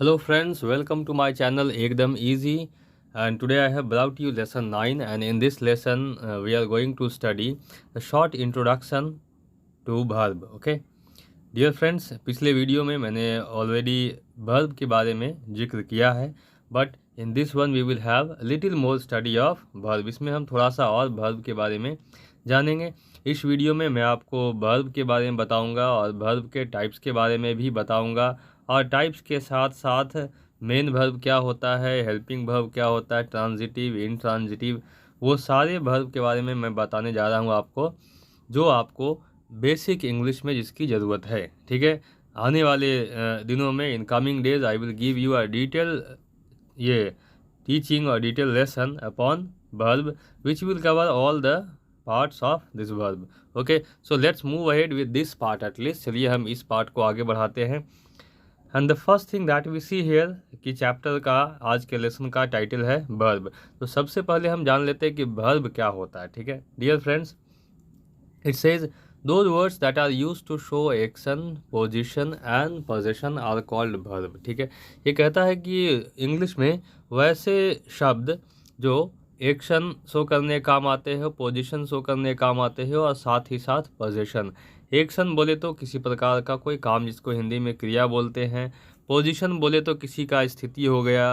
Hello friends, welcome to my channel Ekdam Easy, and today I have brought you lesson 9, and in this lesson we are going to study a short introduction to verb. Okay, dear friends, पिछले video में मैंने already verb के बारे में जिक्र किया है, but in this one we will have little more study of verb। इसमें हम थोड़ा सा और verb के बारे में जानेंगे। इस वीडियो में मैं आपको verb के बारे में बताऊंगा और verb के टाइप्स के बारे में भी बताऊंगा, और टाइप्स के साथ साथ मेन वर्ब क्या होता है, हेल्पिंग वर्ब क्या होता है, ट्रांजिटिव, इनट्रांजिटिव, वो सारे वर्ब के बारे में मैं बताने जा रहा हूँ आपको, जो आपको बेसिक इंग्लिश में जिसकी ज़रूरत है। ठीक है, आने वाले दिनों में in coming days I will give you a detail ये टीचिंग और detail lesson upon verb which will cover all the parts of this verb. Okay, so let's move ahead with this part at least. चलिए हम इस part को आगे बढ़ाते हैं। And the first thing that we see here कि chapter का आज के लेसन का टाइटल है वर्ब। तो सबसे पहले हम जान लेते हैं कि वर्ब क्या होता है। ठीक है dear friends, it says those words that are used to show action, position and possession are called verb. ठीक है, ये कहता है कि इंग्लिश में वैसे शब्द जो एक्शन शो करने काम आते हैं, पोजीशन शो करने काम आते हैं, और साथ ही साथ पोजेशन। एक्शन बोले तो किसी प्रकार का कोई काम जिसको हिंदी में क्रिया बोलते हैं। पोजीशन बोले तो किसी का स्थिति हो गया,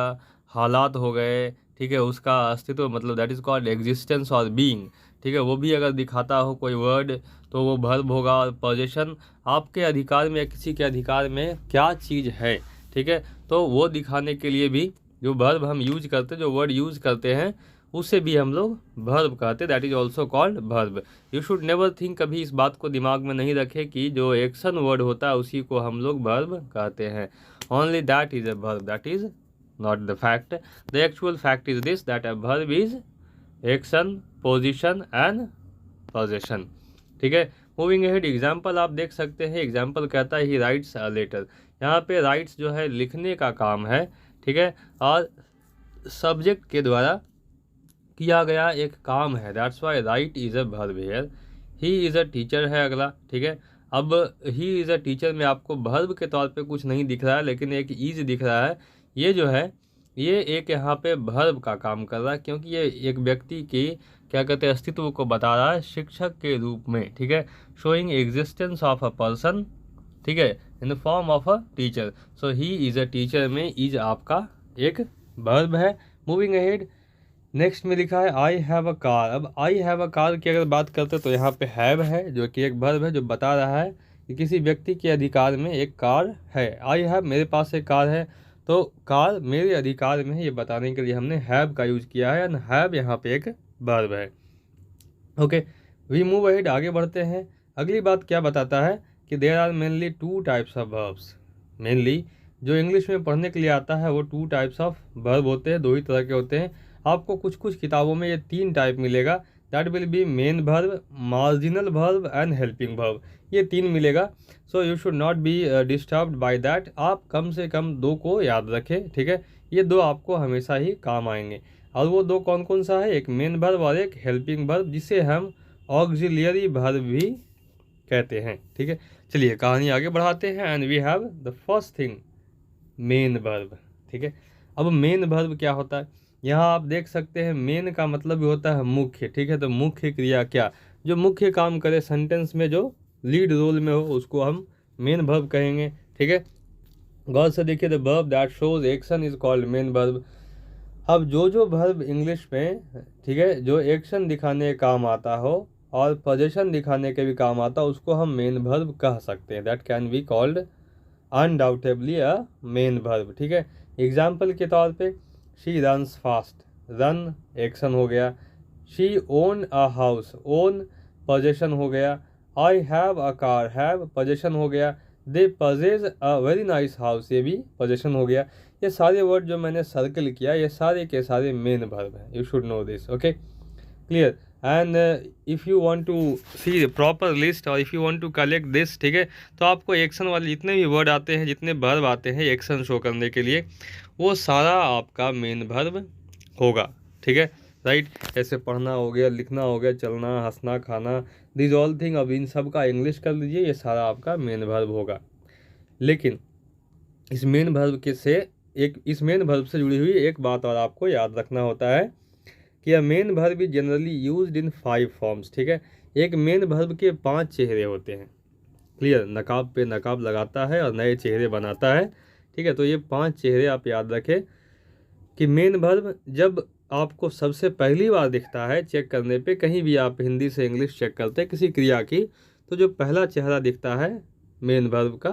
हालात हो गए। ठीक है, उसका अस्तित्व मतलब दैट इज़ कॉल्ड एग्जिस्टेंस और बीइंग। ठीक है, वो भी अगर दिखाता हो कोई वर्ड तो वो वर्ब होगा। और पोजीशन आपके अधिकार में या किसी के अधिकार में क्या चीज़ है। ठीक है, तो वो दिखाने के लिए भी जो वर्ब हम यूज करते, जो वर्ड यूज करते हैं, उसे भी हम लोग वर्ब कहते हैं। That is also called verb. You should never think, कभी इस बात को दिमाग में नहीं रखे कि जो एक्शन वर्ड होता है उसी को हम लोग वर्ब कहते हैं। Only that is a verb, that is not the fact. The actual fact is this, that a verb is action, position and possession. ठीक है, मूविंग अहेड, एग्जाम्पल आप देख सकते हैं। एग्जाम्पल कहता है ही राइट्स अ लेटर। यहाँ पे राइट्स जो है लिखने का काम है। ठीक है, और सब्जेक्ट के द्वारा किया गया एक काम है। That's why right is a verb here. He is a teacher है अगला। ठीक है, अब ही इज़ अ टीचर में आपको वर्ब के तौर पे कुछ नहीं दिख रहा है, लेकिन एक इज दिख रहा है। ये जो है ये एक यहाँ पे वर्ब का काम कर रहा है, क्योंकि ये एक व्यक्ति की क्या कहते हैं अस्तित्व को बता रहा है शिक्षक के रूप में। ठीक है, showing existence of a person. ठीक है, in the form of a teacher. So he is a teacher में इज आपका एक वर्ब है। मूविंग अहेड, नेक्स्ट में लिखा है आई हैव अ कार। अब आई हैव अ कार की अगर बात करते तो यहाँ पे हैव है, जो कि एक वर्ब है जो बता रहा है कि किसी व्यक्ति के अधिकार में एक कार है। आई हैव, मेरे पास एक कार है, तो कार मेरे अधिकार में है, ये बताने के लिए हमने हैव का यूज किया है। एंड हैव यहाँ पे एक वर्ब है। ओके, वी मूव अहेड, आगे बढ़ते हैं। अगली बात क्या बताता है कि there are mainly two types of verbs. Mainly जो इंग्लिश में पढ़ने के लिए आता है वो टू टाइप्स ऑफ वर्ब होते हैं, दो ही तरह के होते हैं। आपको कुछ कुछ किताबों में ये तीन टाइप मिलेगा। That will be main verb, marginal verb and helping verb. ये तीन मिलेगा। So you should not be disturbed by that. आप कम से कम दो को याद रखें। ठीक है, ये दो आपको हमेशा ही काम आएंगे। और वो दो कौन कौन सा है, एक मेन वर्ब और एक हेल्पिंग वर्ब, जिसे हम ऑक्सिलियरी वर्ब भी कहते हैं। ठीक है, चलिए कहानी आगे बढ़ाते हैं। And we have the first thing, main verb. ठीक है, अब मेन वर्ब क्या होता है, यहाँ आप देख सकते हैं मेन का मतलब भी होता है मुख्य। ठीक है, तो मुख्य क्रिया क्या, जो मुख्य काम करे सेंटेंस में, जो लीड रोल में हो, उसको हम मेन वर्ब कहेंगे। ठीक है, गौर से देखिए, the verb that shows action is called main verb. अब जो वर्ब इंग्लिश में, ठीक है, जो एक्शन दिखाने के काम आता हो और पोजीशन दिखाने के भी काम आता हो, उसको हम मेन वर्ब कह सकते हैं। That can be called undoubtedly a main verb. ठीक है, एग्जाम्पल के तौर पे she runs fast, run action हो गया। She own a house, own possession हो गया। I have a car, have possession हो गया। They possess a very nice house, ये भी पोजेशन हो गया। ये सारे वर्ड जो मैंने सर्कल किया, ये सारे के सारे मेन वर्ब हैं। You should know this. Okay, clear. And if you want to see proper list और if you want to collect this, ठीक है, तो आपको एक्शन वाले जितने भी वर्ड आते हैं, जितने वर्ब आते हैं एक्शन शो करने के लिए, वो सारा आपका मेन वर्ब होगा। ठीक है, राइट। ऐसे पढ़ना हो गया, लिखना हो गया, चलना, हंसना, खाना, दिस ऑल थिंग, अब इन सब का इंग्लिश कर लीजिए, ये सारा आपका मेन वर्ब होगा। लेकिन इस मेन वर्ब के से एक इस मेन वर्ब से जुड़ी हुई एक बात और आपको याद रखना होता है कि अ main verb is generally used in 5 forms. ठीक है, एक मेन वर्ब के 5 चेहरे होते हैं। क्लियर, नकाब पे नकाब लगाता है और नए चेहरे बनाता है। ठीक है, तो ये 5 चेहरे आप याद रखें कि मेन वर्ब जब आपको सबसे पहली बार दिखता है चेक करने पे, कहीं भी आप हिंदी से इंग्लिश चेक करते हैं किसी क्रिया की, तो जो पहला चेहरा दिखता है मेन वर्ब का,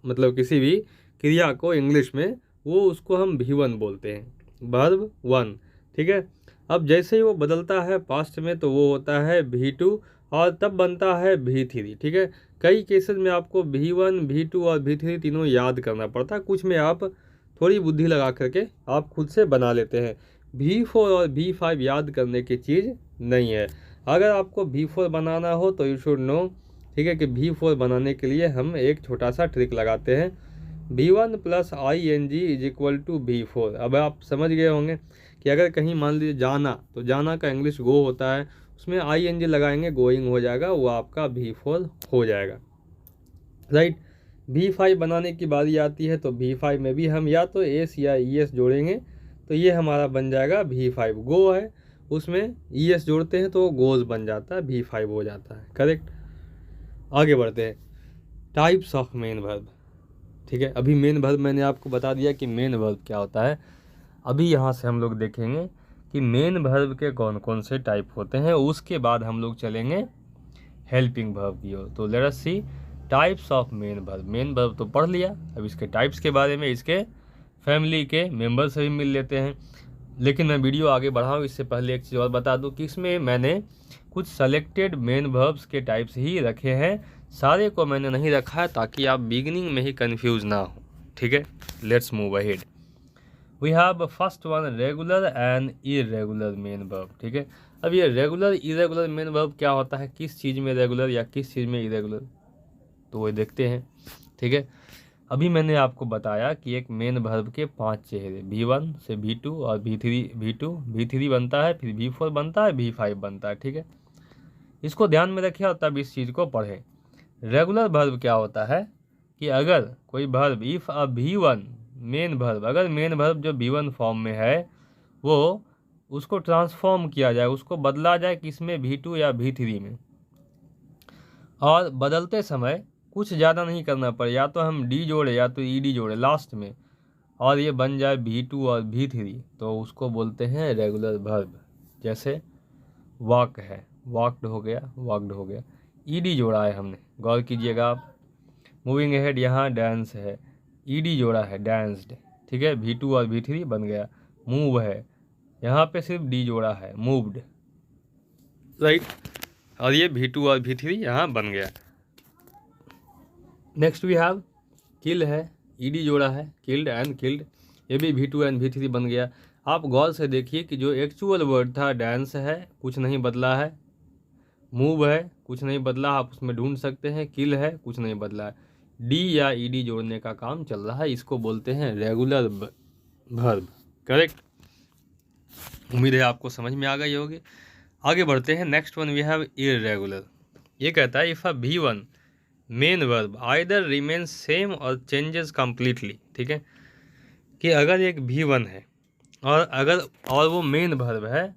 मतलब किसी भी क्रिया को इंग्लिश में, वो उसको हम V1 बोलते हैं, वर्ब 1। ठीक है, अब जैसे ही वो बदलता है पास्ट में तो वो होता है V2 और तब बनता है V3। ठीक है, कई केसेस में आपको V1, V2 और V3 तीनों याद करना पड़ता है, कुछ में आप थोड़ी बुद्धि लगा करके आप खुद से बना लेते हैं। V4 और V5 याद करने की चीज़ नहीं है। अगर आपको V4 बनाना हो तो यू शुड नो, ठीक है, कि V4 बनाने के लिए हम एक छोटा सा ट्रिक लगाते हैं, V1 + ing is equal to V4। अब आप समझ गए होंगे कि अगर कहीं मान लीजिए जाना, तो जाना का इंग्लिश गो होता है, उसमें ing लगाएंगे, गोइंग हो जाएगा, वो आपका V4 हो जाएगा। राइट, V5 बनाने की बारी आती है तो V5 में भी हम या तो एस या ES जोड़ेंगे, तो ये हमारा बन जाएगा V5। गो है, उसमें ES जोड़ते हैं तो गोज बन जाता है, V5 हो जाता है। करेक्ट, आगे बढ़ते हैं। Types of main verb. ठीक है, अभी मेन वर्ब मैंने आपको बता दिया कि मेन वर्ब क्या होता है। अभी यहाँ से हम लोग देखेंगे कि मेन वर्ब के कौन कौन से टाइप होते हैं, उसके बाद हम लोग चलेंगे हेल्पिंग वर्ब की ओर। तो let us see types of main verb. Main verb तो पढ़ लिया, अब इसके टाइप्स के बारे में, इसके फैमिली के मेंबर से भी मिल लेते हैं। लेकिन मैं वीडियो आगे बढ़ाऊँ इससे पहले एक चीज़ और बता दूं कि इसमें मैंने कुछ सेलेक्टेड मेन वर्ब्स के टाइप्स ही रखे हैं, सारे को मैंने नहीं रखा है ताकि आप बिगिनिंग में ही कंफ्यूज ना हो। ठीक है, let's move ahead. We have first one regular and irregular main verb. ठीक है, अब ये रेगुलर इरेगुलर मेन वर्ब क्या होता है, किस चीज़ में रेगुलर या किस चीज़ में इरेगुलर, तो वो देखते हैं। ठीक है, अभी मैंने आपको बताया कि एक मेन वर्ब के 5 चेहरे, V1 से V2 और V3 बनता है, फिर V4 बनता है, V5 बनता है। ठीक है, इसको ध्यान में रखें और तब इस चीज़ को पढ़ें। रेगुलर वर्ब क्या होता है कि अगर कोई verb, if a V1 main verb, अगर मेन वर्ब जो V1 फॉर्म में है वो उसको ट्रांसफॉर्म किया जाए, उसको बदला जाए किसमें, V2 या V3 में, और बदलते समय कुछ ज़्यादा नहीं करना पड़े, या तो हम डी जोड़े या तो ईडी जोड़े लास्ट में, और ये बन जाए V2 और V3, तो उसको बोलते हैं रेगुलर वर्ब। जैसे वॉक है, वॉकड हो गया, वॉकड हो गया, ईडी जोड़ा है हमने, गौर कीजिएगा आप। मूविंग अहेड, यहाँ डांस है, ईडी जोड़ा है, डांस्ड। ठीक है, V2 और V3 बन गया। मूव है, यहाँ पे सिर्फ डी जोड़ा है, मूव्ड। राइट, और ये V2 और V3 यहाँ बन गया। नेक्स्ट वी हैव किल है, ईडी जोड़ा है, किल्ड एंड किल्ड, ये भी V2 एंड V3 बन गया। आप गौर से देखिए कि जो एक्चुअल वर्ड था डांस है, कुछ नहीं बदला है, मूव है, कुछ नहीं बदला, आप उसमें ढूंढ सकते हैं, किल है, कुछ नहीं बदला है, डी या ईडी जोड़ने का काम चल रहा है, इसको बोलते हैं रेगुलर वर्ब। करेक्ट, उम्मीद है आपको समझ में आ गई होगी। आगे बढ़ते हैं, next one we have irregular. ये कहता है if a V1 main verb either remains same और चेंजेस कम्प्लीटली। ठीक है, कि अगर एक V1 है और वो मेन वर्ब है,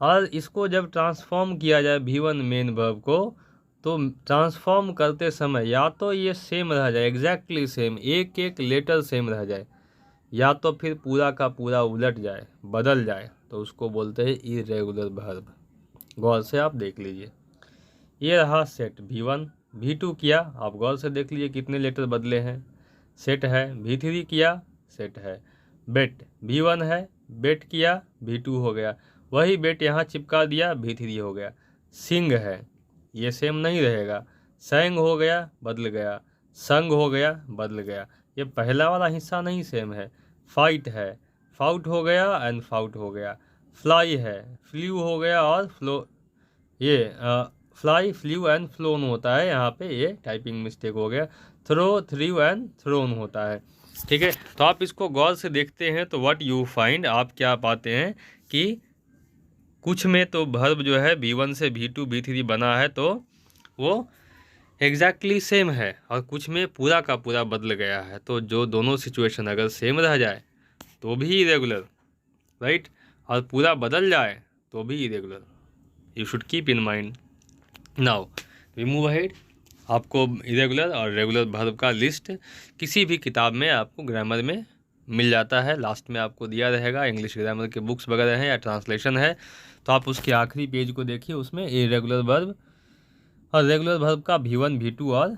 और इसको जब ट्रांसफॉर्म किया जाए V1 मेन वर्ब को, तो ट्रांसफॉर्म करते समय या तो ये सेम रह जाए, एग्जैक्टली सेम, एक एक लेटर सेम रह जाए, या तो फिर पूरा का पूरा उलट जाए, बदल जाए, तो उसको बोलते हैं इरेगुलर वर्ब। गौर से आप देख लीजिए, ये रहा सेट V1, V2 किया, आप गौर से देख लीजिए कितने लेटर बदले हैं, सेट है, V3 किया, सेट है, बेट V1 है, बेट किया, V2 हो गया, वही बेट यहाँ चिपका दिया, V3 हो गया। सिंग है, ये सेम नहीं रहेगा, संग हो गया, बदल गया, संग हो गया, बदल गया, ये पहला वाला हिस्सा नहीं सेम है। फाइट है, फाउट हो गया एंड फाउट हो गया। फ्लाई है, फ्लू हो गया और फ्लो, ये फ्लाई, फ्लू एंड फ्लोन होता है, यहाँ पे ये टाइपिंग मिस्टेक हो गया। थ्रो, थ्रू एंड थ्रोन होता है। ठीक है, तो आप इसको गौर से देखते हैं तो व्हाट यू फाइंड, आप क्या पाते हैं कि कुछ में तो वर्ब जो है V1 से V2 V3 बना है तो वो एग्जैक्टली सेम है, और कुछ में पूरा का पूरा बदल गया है। तो जो दोनों सिचुएशन अगर सेम रह जाए तो भी इरेगुलर, राइट, और पूरा बदल जाए तो भी irregular. You should keep in mind. Now we move ahead. आपको इरेगुलर और रेगुलर वर्ब का लिस्ट किसी भी किताब में आपको ग्रामर में मिल जाता है, लास्ट में आपको दिया रहेगा। इंग्लिश ग्रामर के बुक्स वगैरह हैं या ट्रांसलेशन है तो आप उसके आखिरी पेज को देखिए, उसमें इरेगुलर वर्ब और रेगुलर वर्ब का V1 V2 और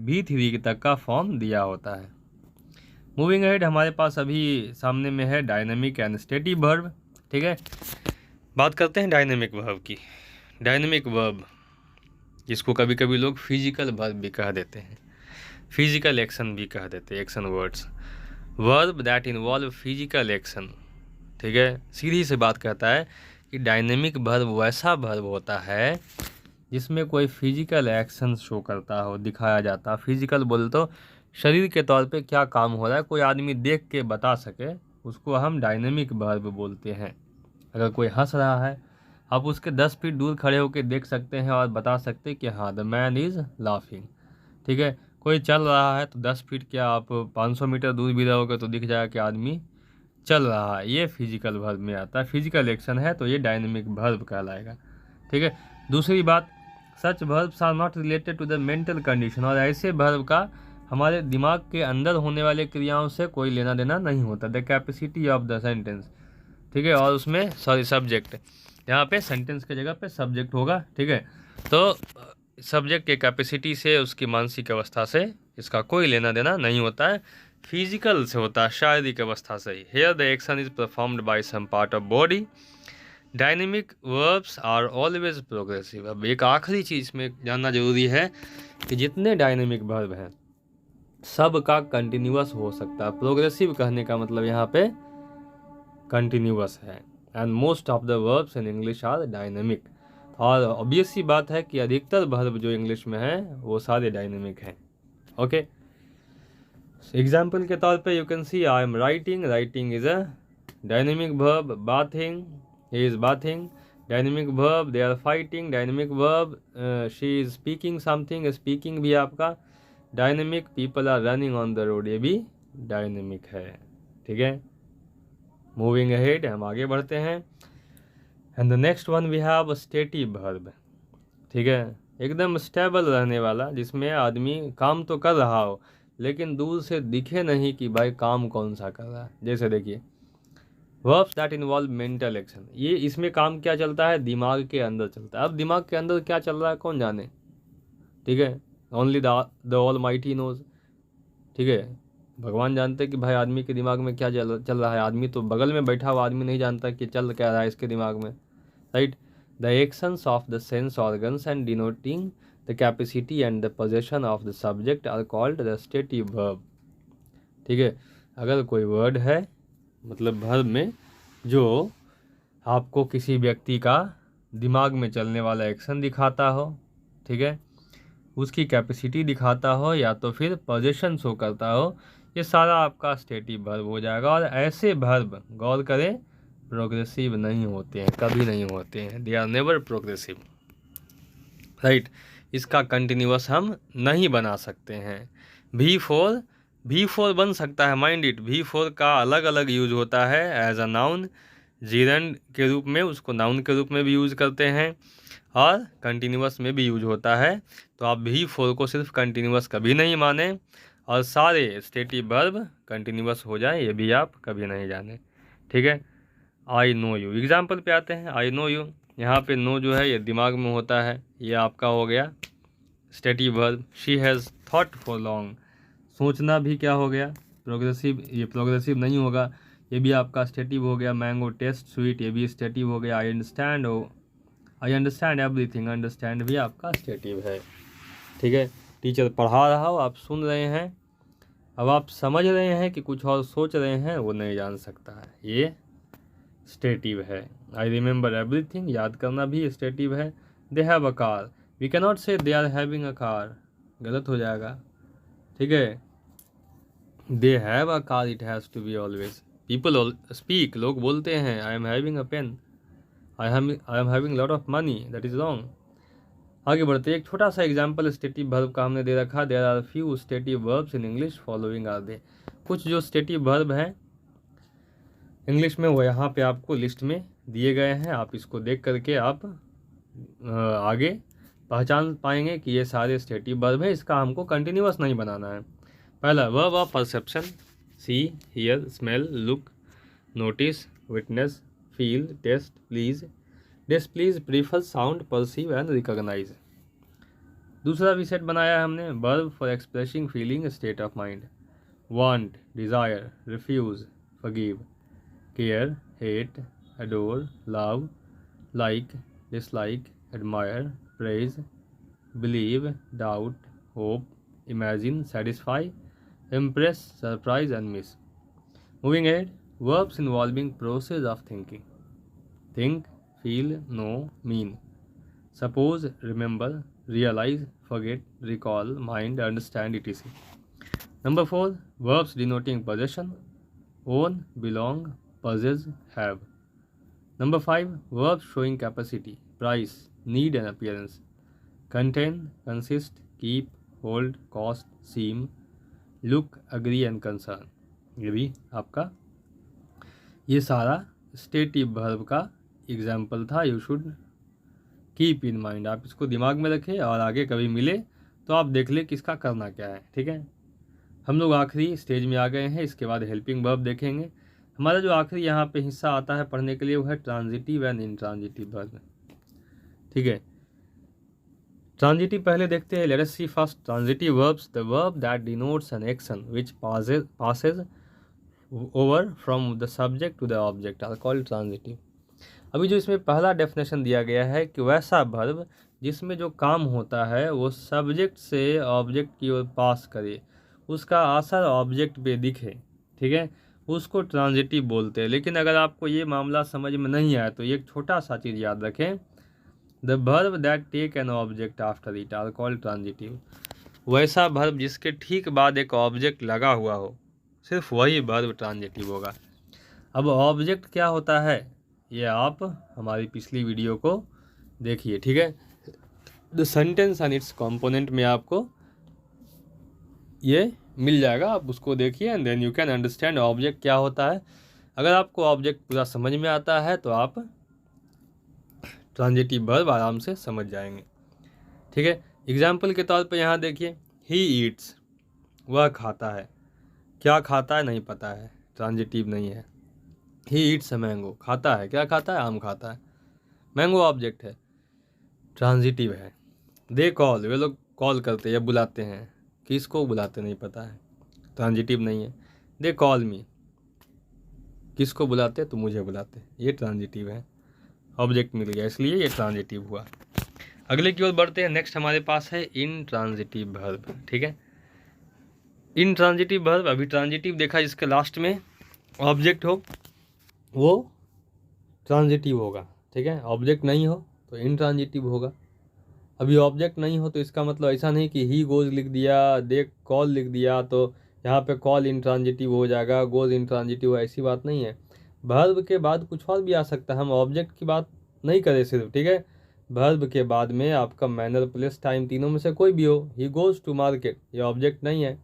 V3 तक का फॉर्म दिया होता है। मूविंग अहेड, हमारे पास अभी सामने में है डायनेमिक एंड स्टेटिव वर्ब। ठीक है, बात करते हैं डायनेमिक वर्ब की। डायनेमिक वर्ब जिसको कभी कभी लोग फिजिकल वर्ब भी कह देते हैं, फिजिकल एक्शन भी कह देते हैं, action words, verb that involve physical action. ठीक है, सीधी सी बात कहता है कि डायनेमिक वर्ब वैसा वर्ब होता है जिसमें कोई फिजिकल एक्शन शो करता हो, दिखाया जाता। फिजिकल बोल तो शरीर के तौर पे क्या काम हो रहा है, कोई आदमी देख के बता सके, उसको हम डायनेमिक वर्ब बोलते हैं। अगर कोई हंस रहा है, आप उसके 10 फीट दूर खड़े होकर देख सकते हैं और बता सकते हैं कि हाँ द मैन इज़ लाफिंग। ठीक है, कोई चल रहा है तो 10 फीट क्या आप 500 मीटर दूर भी रहोगे तो दिख जाएगा कि आदमी चल रहा है। ये फिजिकल वर्ब में आता है, फिजिकल एक्शन है तो ये डायनेमिक वर्ब कहलाएगा। ठीक है, दूसरी बात, such verbs are not related to the mental condition, और ऐसे वर्ब का हमारे दिमाग के अंदर होने वाले क्रियाओं से कोई लेना देना नहीं होता। The capacity of the sentence, ठीक है, और उसमें सब्जेक्ट, यहाँ पे सेंटेंस की जगह पे सब्जेक्ट होगा। ठीक है, तो सब्जेक्ट के कैपेसिटी से, उसकी मानसिक अवस्था से इसका कोई लेना देना नहीं होता है, फिजिकल से होता है, शारीरिक अवस्था से ही। Here the action is performed by some part of body. Dynamic verbs are always progressive. अब एक आखिरी चीज़ में जानना जरूरी है कि जितने डायनेमिक वर्ब हैं सब का कंटिन्यूअस हो सकता है। प्रोग्रेसिव कहने का मतलब यहाँ पे कंटिन्यूअस है। And most of the verbs in English are dynamic. और ऑब्वियस सी बात है कि अधिकतर वर्ब जो इंग्लिश में है वो सारे डायनेमिक हैं। ओके, एग्जाम्पल के तौर पे you can see I am writing, writing is a dynamic verb. Bathing, he is bathing, dynamic verb. They are fighting, dynamic verb. She is speaking something, speaking भी आपका dynamic. People are running on the road, ये भी dynamic है। ठीक है, moving ahead, हम आगे बढ़ते हैं। And the next one we have stative verb. ठीक है, एकदम स्टेबल रहने वाला, जिसमें आदमी काम तो कर रहा हो लेकिन दूर से दिखे नहीं कि भाई काम कौन सा कर रहा है। जैसे देखिए verbs that involve mental action, ये इसमें काम क्या चलता है, दिमाग के अंदर चलता है। अब दिमाग के अंदर क्या चल रहा है कौन जाने। ठीक है, ओनली द ऑलमाइटी नोज। ठीक है, भगवान जानते हैं कि भाई आदमी के दिमाग में क्या चल रहा है। आदमी तो बगल में बैठा हुआ आदमी नहीं जानता कि चल क्या रहा है इसके दिमाग में, right. The actions of the sense organs and denoting the capacity and the possession of the subject are called the stative verb. ठीक है, अगर कोई वर्ड है मतलब वर्ब में जो आपको किसी व्यक्ति का दिमाग में चलने वाला एक्शन दिखाता हो, ठीक है, उसकी कैपेसिटी दिखाता हो या तो फिर पोजीशन शो करता हो, ये सारा आपका स्टेटिव वर्ब हो जाएगा। और ऐसे वर्ब, गौर करें, प्रोग्रेसिव नहीं होते हैं, कभी नहीं होते हैं। They are never progressive, right. इसका कंटिन्यूअस हम नहीं बना सकते हैं। V4 बन सकता है, माइंड इट। V4 का अलग अलग यूज होता है एज अ नाउन, जीरंड के रूप में, उसको नाउन के रूप में भी यूज करते हैं और कंटिन्यूअस में भी यूज होता है। तो आप V4 को सिर्फ कंटिन्यूअस कभी नहीं माने और सारे स्टेटिव वर्ब कंटिन्यूअस हो जाए ये भी आप कभी नहीं जाने। ठीक है, आई नो यू, एग्जाम्पल पे आते हैं। आई नो यू, यहाँ पे नो जो है ये दिमाग में होता है, ये आपका हो गया stative verb. She has thought for long, सोचना भी क्या हो गया, प्रोग्रेसिव। ये प्रोग्रेसिव नहीं होगा, ये भी आपका स्टेटिव हो गया। मैंगो टेस्ट स्वीट, ये भी स्टेटिव हो गया। आई अंडरस्टैंड एवरीथिंग, अंडरस्टैंड भी आपका स्टेटिव है। ठीक है, टीचर पढ़ा रहा हो, आप सुन रहे हैं, अब आप समझ रहे हैं कि कुछ और सोच रहे हैं, वो नहीं जान सकता है, ये स्टेटिव है। आई रिमेंबर एवरीथिंग, याद करना भी स्टेटिव है। They have a car, we cannot say they are having a car, गलत हो जाएगा। ठीक है, they have a car, it has to be always. People speak, लोग बोलते हैं, I am having a pen, I am having lot of money, that is wrong. आगे बढ़ते, एक छोटा सा एग्जाम्पल स्टेटिव वर्ब का हमने दे रखा। There are few stative verbs in English, following are they. कुछ जो स्टेटिव वर्ब हैं इंग्लिश में वो यहाँ पे आपको लिस्ट में दिए गए हैं, आप इसको देख करके आप आगे पहचान पाएंगे कि ये सारे स्टेटिव वर्ब है। इसका हमको कंटिन्यूअस नहीं बनाना है। पहला verb of perception, see, hear, smell, look, notice, witness, feel, taste, please, displease, prefer, sound, perceive and recognise. दूसरा विसेट बनाया है हमने verb for expressing feeling, state of mind, want, desire, refuse, forgive, care, hate, adore, love, like, dislike, admire, praise, believe, doubt, hope, imagine, satisfy, impress, surprise and miss. Moving ahead, verbs involving process of thinking, think, feel, know, mean, suppose, remember, realize, forget, recall, mind, understand, etc. Number 4, verbs denoting possession, own, belong, possess, have. Number 5, verbs showing capacity, price, need and appearance, contain, consist, keep, hold, cost, seem, look, agree and concern. ये भी आपका ये सारा stative verb का example था। You should keep in mind, आप इसको दिमाग में रखें और आगे कभी मिले तो आप देख ले किसका करना क्या है। ठीक है, हम लोग आखिरी स्टेज में आ गए हैं। इसके बाद हेल्पिंग वर्ब देखेंगे। हमारा जो आखिरी यहाँ पे हिस्सा आता है पढ़ने के लिए वो है ट्रांजिटिव एंड इंट्रांजिटिव वर्ब। ठीक है, ट्रांजिटिव पहले देखते हैं। Let us see first transitive verbs, the verb that denotes an action which passes over from the subject to the object are called transitive. अभी जो इसमें पहला डेफिनेशन दिया गया है कि वैसा वर्ब जिसमें जो काम होता है वो सब्जेक्ट से ऑब्जेक्ट की ओर पास करे, उसका असर ऑब्जेक्ट पे दिखे, ठीक है, उसको ट्रांजिटिव बोलते हैं। लेकिन अगर आपको ये मामला समझ में नहीं आया तो एक छोटा सा चीज़ याद रखें, the verb that take an object after it are called transitive. वैसा वर्ब जिसके ठीक बाद एक ऑब्जेक्ट लगा हुआ हो, सिर्फ वही वर्ब ट्रांजिटिव होगा। अब ऑब्जेक्ट क्या होता है ये आप हमारी पिछली वीडियो को देखिए। ठीक है, the sentence and its component में आपको ये मिल जाएगा, आप उसको देखिए and then you can understand object क्या होता है। अगर आपको ऑब्जेक्ट पूरा समझ में आता है तो आप ट्रांजिटिव वर्ब आराम से समझ जाएंगे। ठीक है, एग्जाम्पल के तौर पे यहाँ देखिए, ही ईट्स, वह खाता है। क्या खाता है नहीं पता है, ट्रांजिटिव नहीं है। ही ईट्स अ मैंगो, खाता है, क्या खाता है, आम खाता है। मैंगो ऑब्जेक्ट है, ट्रांजिटिव है। दे कॉल, वे लोग कॉल करते या बुलाते हैं, किसको बुलाते नहीं पता है, ट्रांजिटिव नहीं है। दे कॉल मी, किसको बुलाते तो मुझे बुलाते, ये ट्रांजिटिव है। ऑब्जेक्ट मिल गया इसलिए ये ट्रांजिटिव हुआ। अगले की ओर बढ़ते हैं। नेक्स्ट हमारे पास है इनट्रांजिटिव वर्ब। ठीक है, इनट्रांजिटिव वर्ब, अभी ट्रांजिटिव देखा जिसके लास्ट में ऑब्जेक्ट हो वो ट्रांजिटिव होगा। ठीक है, ऑब्जेक्ट नहीं हो तो इनट्रांजिटिव होगा। अभी ऑब्जेक्ट नहीं हो तो इसका मतलब ऐसा नहीं कि ही गोज लिख दिया, दे कॉल लिख दिया तो यहाँ पे कॉल इनट्रांजिटिव हो जाएगा, गोज इनट्रांजिटिव, ऐसी बात नहीं है। वर्ब के बाद कुछ और भी आ सकता है, हम ऑब्जेक्ट की बात नहीं करें सिर्फ। ठीक है, वर्ब के बाद में आपका मैनर, प्लेस, टाइम, तीनों में से कोई भी हो। ही गोज टू मार्केट, ये ऑब्जेक्ट नहीं है,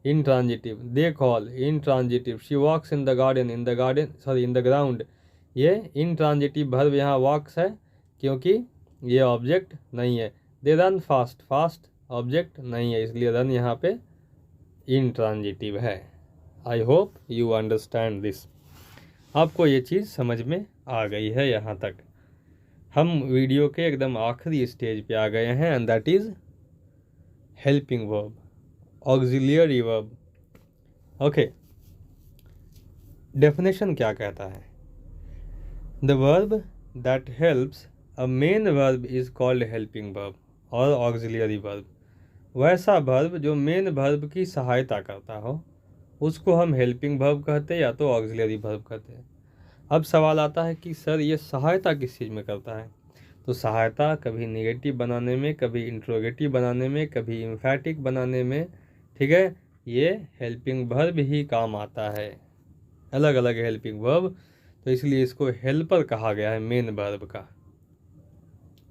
intransitive. They call, intransitive. She walks in the garden, sorry in the ground, ये इनट्रांजिटिव वर्ब यहाँ वॉक्स है क्योंकि ये ऑब्जेक्ट नहीं है। They run fast, fast object नहीं है इसलिए रन यहाँ पे इनट्रांजिटिव है। I hope you understand this. आपको ये चीज़ समझ में आ गई है यहाँ तक। हम वीडियो के एकदम आखिरी स्टेज पे आ गए हैं and that is helping verb, auxiliary verb. Okay, definition क्या कहता है, the verb that helps a main verb is called helping verb और ऑक्सिलियरी वर्ब। वैसा वर्ब जो मेन वर्ब की सहायता करता हो उसको हम हेल्पिंग वर्ब कहते हैं या तो ऑक्सिलियरी वर्ब कहते हैं। अब सवाल आता है कि सर ये सहायता किस चीज़ में करता है, तो सहायता कभी नेगेटिव बनाने में, कभी इंट्रोगेटिव बनाने में, कभी एम्फैटिक बनाने में। ठीक है, ये हेल्पिंग वर्ब ही काम आता है, अलग अलग हेल्पिंग वर्ब, तो इसलिए इसको हेल्पर कहा गया है मेन वर्ब का।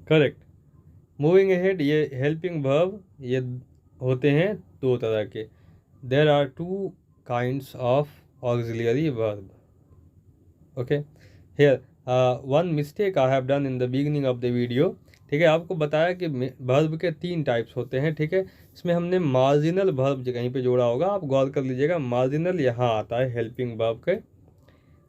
करेक्ट। मूविंग अहेड, ये हेल्पिंग वर्ब ये होते हैं दो तरह के। There are two kinds of auxiliary verb. Okay here one mistake I have done in the beginning of the video, ठीक है। आपको बताया कि वर्ब के 3 टाइप्स होते हैं, ठीक है। इसमें हमने मार्जिनल वर्ब कहीं पे जोड़ा होगा, आप गौर कर लीजिएगा। मार्जिनल यहाँ आता है हेल्पिंग वर्ब के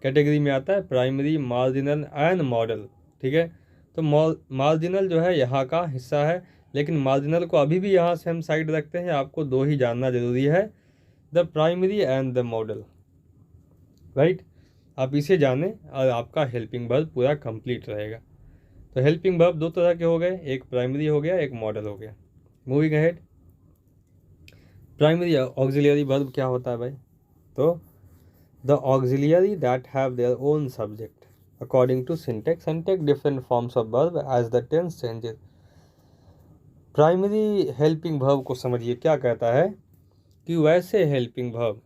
कैटेगरी में आता है, प्राइमरी, मार्जिनल एंड मॉडल, ठीक है। तो मार्जिनल जो है यहाँ का हिस्सा है, लेकिन मार्जिनल को अभी भी यहाँ से हम साइड रखते हैं। आपको 2 ही जानना जरूरी है, the primary and the model, right. आप इसे जानें और आपका हेल्पिंग वर्ब पूरा कंप्लीट रहेगा। तो हेल्पिंग वर्ब 2 तरह के हो गए, एक प्राइमरी हो गया, एक मॉडल हो गया। Moving ahead, primary auxiliary verb क्या होता है भाई? तो the auxiliary that have their own subject according to syntax and take different forms of verb as the tense changes। Primary helping verb को समझिए क्या कहता है कि वैसे हेल्पिंग वर्ब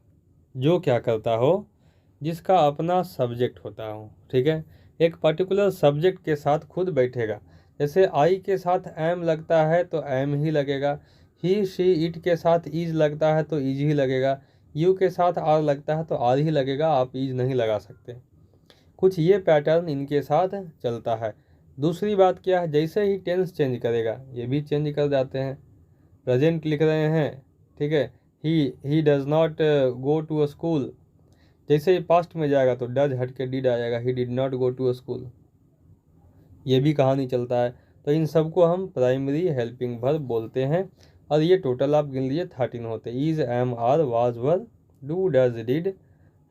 जो क्या करता हो, जिसका अपना सब्जेक्ट होता हो, ठीक है। एक पर्टिकुलर सब्जेक्ट के साथ खुद बैठेगा। जैसे आई के साथ एम लगता है तो एम ही लगेगा, ही शी इट के साथ इज लगता है तो इज ही लगेगा, यू के साथ आर लगता है तो आर ही लगेगा, आप इज नहीं लगा सकते। कुछ ये पैटर्न इनके साथ चलता है। दूसरी बात क्या है, जैसे ही टेंस चेंज करेगा ये भी चेंज कर जाते हैं। प्रेजेंट लिख रहे हैं, ठीक है, he does not go to a school, जैसे ही पास्ट में जाएगा तो डज हट के डिड आ जाएगा, he did not go to a school, ये भी कहानी चलता है। तो इन सबको हम प्राइमरी हेल्पिंग वर्ब बोलते हैं। और ये टोटल आप गिन लीजिए 13 होते हैं, is, am, are, was, were, do, does, did,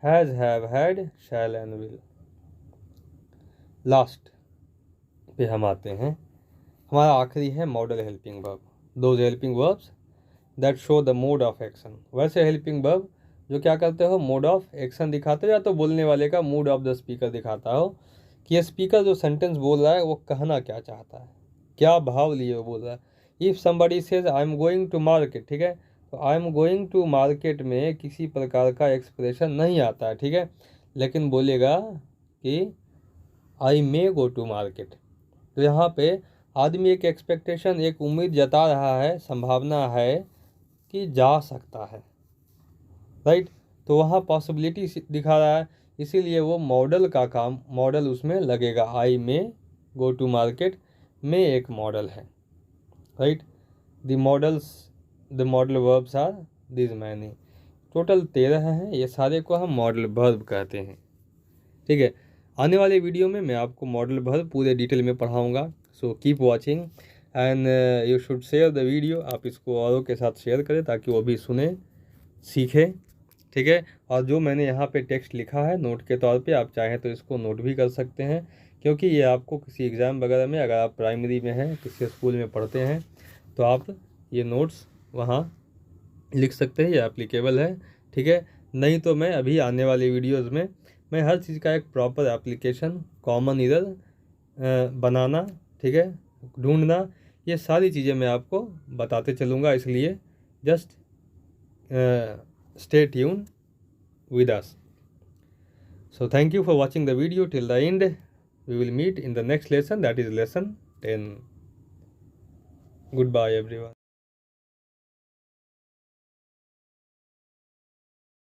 has, have, had, shall and will. Last पे हम आते हैं, हमारा आखिरी है model helping verb, those helping verbs that show the mode of action. वैसे हेल्पिंग वर्ब जो क्या करते हो, मोड ऑफ एक्शन दिखाते हो, या तो बोलने वाले का मूड ऑफ द स्पीकर दिखाता हो कि ये स्पीकर जो सेंटेंस बोल रहा है वो कहना क्या चाहता है, क्या भाव लिए वो बोल रहा है। If somebody says I am going to market, ठीक है, तो I am going to market में किसी प्रकार का एक्सप्रेशन नहीं आता है, ठीक है, लेकिन बोलेगा कि आई मे गो टू मार्केट। तो यहाँ पे आदमी एक एक्सपेक्टेशन, एक उम्मीद जता रहा है, संभावना है कि जा सकता है, राइट। तो वहाँ पॉसिबिलिटी दिखा रहा है, इसीलिए वो मॉडल का काम, मॉडल उसमें लगेगा। आई में गो टू मार्केट में एक मॉडल है, right. The model verbs are this many, total 13 हैं, ये सारे को हम मॉडल वर्ब कहते हैं, ठीक है। आने वाले वीडियो में मैं आपको मॉडल वर्ब पूरे डिटेल में पढ़ाऊँगा। So keep watching and you should share the video. आप इसको औरों के साथ शेयर करें ताकि वो भी सुने, सीखें, ठीक है। और जो मैंने यहाँ पे टेक्स्ट लिखा है नोट के तौर पे, आप चाहें तो इसको नोट भी कर सकते हैं, क्योंकि ये आपको किसी एग्ज़ाम वगैरह में, अगर आप प्राइमरी में हैं, किसी स्कूल में पढ़ते हैं, तो आप ये नोट्स वहाँ लिख सकते हैं, ये एप्लीकेबल है, ठीक है। नहीं तो मैं अभी आने वाली वीडियोज़ में मैं हर चीज़ का एक प्रॉपर एप्लीकेशन, कॉमन इरर बनाना, ठीक है, ढूंढना, ये सारी चीज़ें मैं आपको बताते चलूँगा। इसलिए just stay tuned with us. So thank you for watching the video till the end. We will meet in the next lesson, that is lesson 10. Goodbye everyone.